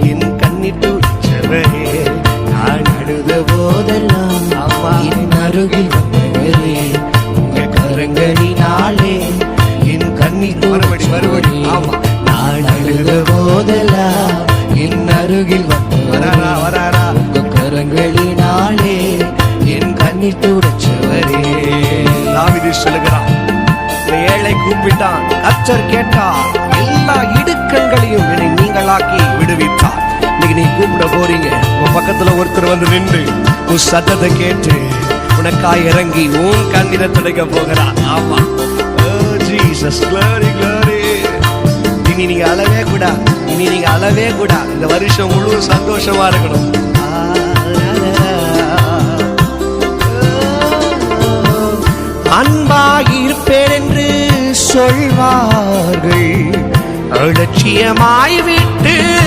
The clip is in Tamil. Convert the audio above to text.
என் கண்ணீர் துடைச்சவரே, நான் அழுத போதெல்லாம் என் அருகில் வந்தவரே, உங்க கரங்களினாலே என் கண்ணீர் துடைச்சவரே, நான் அழுத போதெல்லாம் என் அருகில் வந்தவரே, உங்க கரங்களினாலே என் கண்ணீர் துடைச்சவரே. தாவீது சொல்லுகிறான், ஏழை கூப்பிட்டான், கர்த்தர் கேட்டார், எல்லா இடுக்கண்களையும் என்னை நீங்களாக்கி விடுவித்தார். இன்னைக்கு நீ கூப்பிட போறீங்க, உன் பக்கத்துல ஒருத்தர் வந்து நின்று உன் சத்தத்தை கேட்டு உனக்காய் இறங்கி உன் கண்ணீரை துடைக்க போகிறார். ஆமா, ஜீசஸ், glory, glory. இனி நீங்க அழவே கூட, இனி நீங்க அழவே கூட, இந்த வருஷம் முழு சந்தோஷமா இருக்கணும். அன்பாயிருப்பேன் என்று சொல்வார்கள், அலட்சியமாய் விட்டு